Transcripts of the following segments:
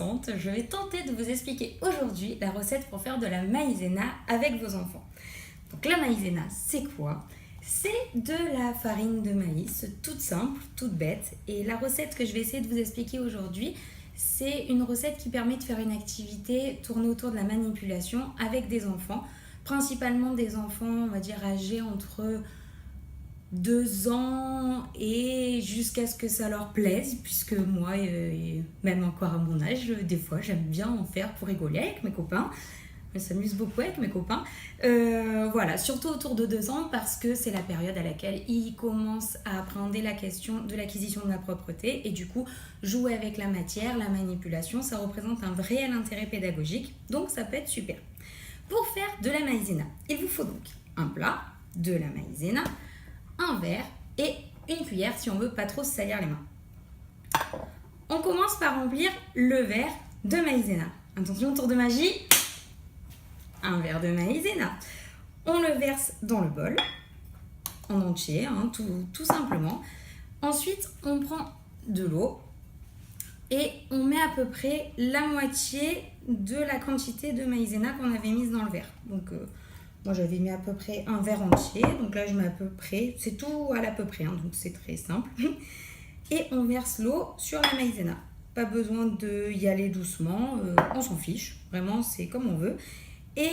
intéressante. Je vais tenter de vous expliquer aujourd'hui la recette pour faire de la maïzena avec vos enfants. Donc la maïzena, c'est quoi? C'est de la farine de maïs, toute simple, toute bête. Et la recette que je vais essayer de vous expliquer aujourd'hui, c'est une recette qui permet de faire une activité tournée autour de la manipulation avec des enfants. Principalement des enfants, on va dire, âgés entre 2 ans et jusqu'à ce que ça leur plaise, puisque moi, même encore à mon âge, des fois j'aime bien en faire pour rigoler avec mes copains. Je s'amuse beaucoup avec mes copains. Voilà, surtout autour de 2 ans, parce que c'est la période à laquelle ils commencent à appréhender la question de l'acquisition de la propreté et du coup, jouer avec la matière, la manipulation, ça représente un réel intérêt pédagogique, donc ça peut être super. Pour faire de la maïzena, il vous faut donc un plat, de la maïzena, un verre et une cuillère si on veut pas trop se salir les mains. On commence par remplir le verre de maïzena. Attention, tour de magie. Un verre de maïzena. On le verse dans le bol, en entier, hein, tout simplement. Ensuite, on prend de l'eau et on met à peu près la moitié de la quantité de maïzena qu'on avait mise dans le verre. Donc, moi j'avais mis à peu près un verre entier, donc là je mets à peu près, c'est tout à l'à peu près, hein, donc c'est très simple. Et on verse l'eau sur la maïzena. Pas besoin d'y aller doucement, on s'en fiche, vraiment c'est comme on veut. Et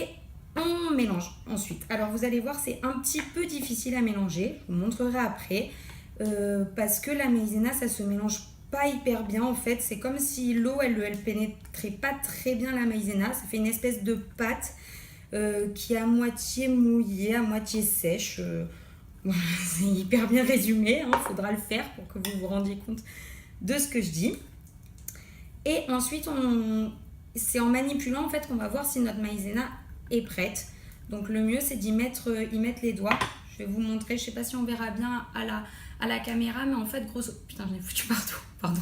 on mélange ensuite. Alors vous allez voir, c'est un petit peu difficile à mélanger, je vous montrerai après, parce que la maïzena ça se mélange pas hyper bien en fait. C'est comme si l'eau elle pénétrait pas très bien la maïzena, ça fait une espèce de pâte qui est à moitié mouillée, à moitié sèche. C'est hyper bien résumé, hein, faudra le faire pour que vous vous rendiez compte de ce que je dis. Et ensuite, c'est en manipulant en fait qu'on va voir si notre maïzena est prête. Donc le mieux c'est y mettre les doigts. Je vais vous montrer, je sais pas si on verra bien à la caméra, mais en fait putain, j'en ai foutu partout, pardon.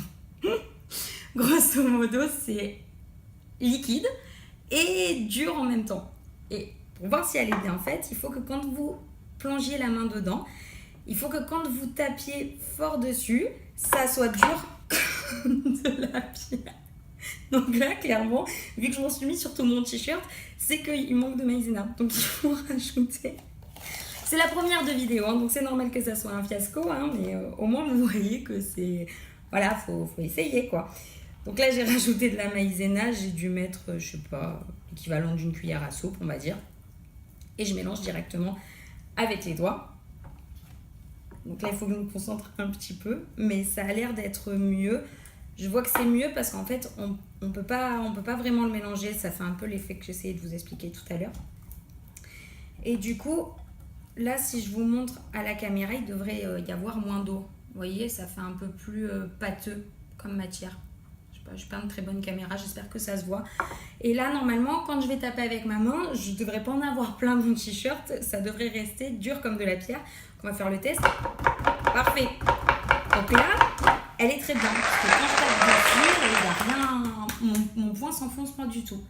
Grosso modo, c'est liquide et dur en même temps. Et pour voir si elle est bien faite, il faut que quand vous plongiez la main dedans, il faut que quand vous tapiez fort dessus, ça soit dur comme de la pierre. Donc là, clairement, vu que je m'en suis mis sur tout mon t-shirt, c'est qu'il manque de maïzena. Donc il faut rajouter. C'est la première de vidéo, hein, donc c'est normal que ça soit un fiasco, hein, mais au moins vous voyez que c'est... Voilà, faut essayer quoi. Donc là, j'ai rajouté de la maïzena, j'ai dû mettre, je sais pas, l'équivalent d'une cuillère à soupe, on va dire. Et je mélange directement avec les doigts. Donc là, il faut que je me concentre un petit peu, mais ça a l'air d'être mieux. Je vois que c'est mieux parce qu'en fait, on peut pas vraiment le mélanger. Ça fait un peu l'effet que j'essayais de vous expliquer tout à l'heure. Et du coup, là, si je vous montre à la caméra, il devrait y avoir moins d'eau. Vous voyez, ça fait un peu plus pâteux comme matière. Je suis pas une très bonne caméra, j'espère que ça se voit. Et là, normalement, quand je vais taper avec ma main, je ne devrais pas en avoir plein dans le t-shirt. Ça devrait rester dur comme de la pierre. On va faire le test. Parfait. Donc là, elle est très bien. Parce que quand je tape dessus, il n'y a rien. Mon poing s'enfonce pas du tout.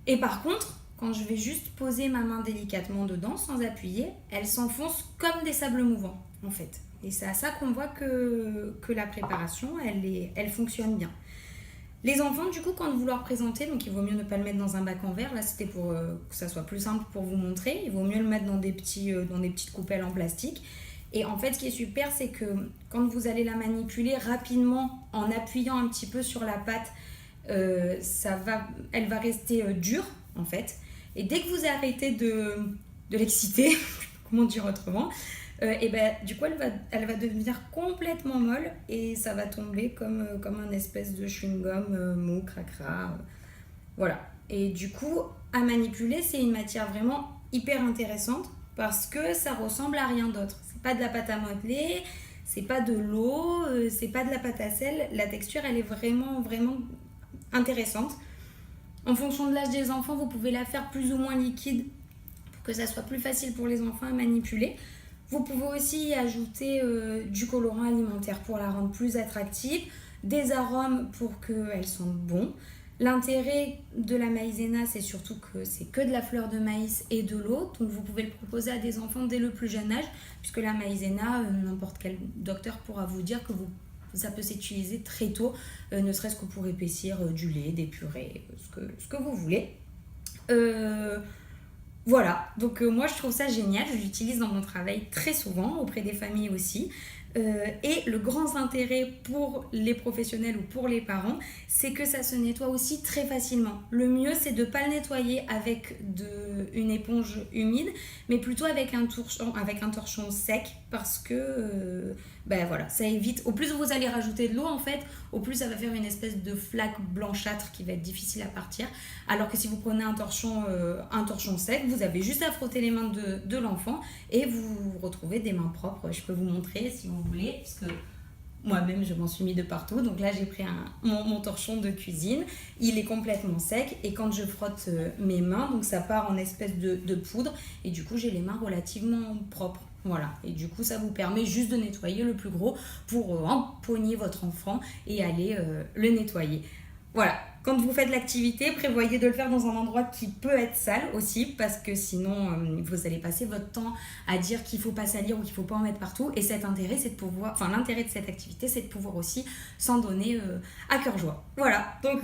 Et par contre, quand je vais juste poser ma main délicatement dedans, sans appuyer, elle s'enfonce comme des sables mouvants, en fait. Et c'est à ça qu'on voit que la préparation, elle fonctionne bien. Les enfants, du coup, quand vous leur présentez, donc il vaut mieux ne pas le mettre dans un bac en verre. Là, c'était pour que ça soit plus simple pour vous montrer. Il vaut mieux le mettre dans des petites coupelles en plastique. Et en fait, ce qui est super, c'est que quand vous allez la manipuler rapidement, en appuyant un petit peu sur la pâte, elle va rester dure, en fait. Et dès que vous arrêtez de l'exciter, comment dire autrement, et ben du coup elle va devenir complètement molle et ça va tomber comme un espèce de chewing-gum mou, cracra, voilà. Et du coup, à manipuler, c'est une matière vraiment hyper intéressante parce que ça ressemble à rien d'autre. C'est pas de la pâte à modeler, c'est pas de l'eau, c'est pas de la pâte à sel. La texture, elle est vraiment, vraiment intéressante. En fonction de l'âge des enfants, vous pouvez la faire plus ou moins liquide pour que ça soit plus facile pour les enfants à manipuler. Vous pouvez aussi y ajouter du colorant alimentaire pour la rendre plus attractive, des arômes pour qu'elle sente bon. L'intérêt de la maïzena, c'est surtout que c'est que de la fleur de maïs et de l'eau. Donc vous pouvez le proposer à des enfants dès le plus jeune âge, puisque la maïzena, n'importe quel docteur pourra vous dire que vous ça peut s'utiliser très tôt, ne serait-ce que pour épaissir du lait, des purées, ce que vous voulez. Voilà, donc moi je trouve ça génial, je l'utilise dans mon travail très souvent, auprès des familles aussi. Et le grand intérêt pour les professionnels ou pour les parents, c'est que ça se nettoie aussi très facilement. Le mieux, c'est de ne pas le nettoyer avec une éponge humide, mais plutôt avec un torchon sec, parce que voilà, ça évite. Au plus vous allez rajouter de l'eau, en fait, au plus ça va faire une espèce de flaque blanchâtre qui va être difficile à partir. Alors que si vous prenez un torchon sec, vous avez juste à frotter les mains de l'enfant et vous retrouvez des mains propres. Je peux vous montrer si vous voulez, parce que moi-même je m'en suis mis de partout. Donc là j'ai pris mon torchon de cuisine, il est complètement sec et quand je frotte mes mains, donc ça part en espèce de poudre et du coup j'ai les mains relativement propres. Voilà, et du coup ça vous permet juste de nettoyer le plus gros pour empoigner votre enfant et aller le nettoyer. Voilà, quand vous faites l'activité, prévoyez de le faire dans un endroit qui peut être sale aussi, parce que sinon vous allez passer votre temps à dire qu'il ne faut pas salir ou qu'il ne faut pas en mettre partout. Et l'intérêt de cette activité, c'est de pouvoir aussi s'en donner à cœur joie. Voilà, donc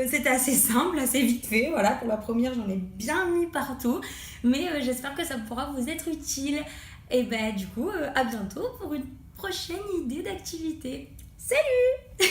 c'était assez simple, assez vite fait. Voilà, pour la première, j'en ai bien mis partout, mais j'espère que ça pourra vous être utile. Et du coup, à bientôt pour une prochaine idée d'activité. Salut!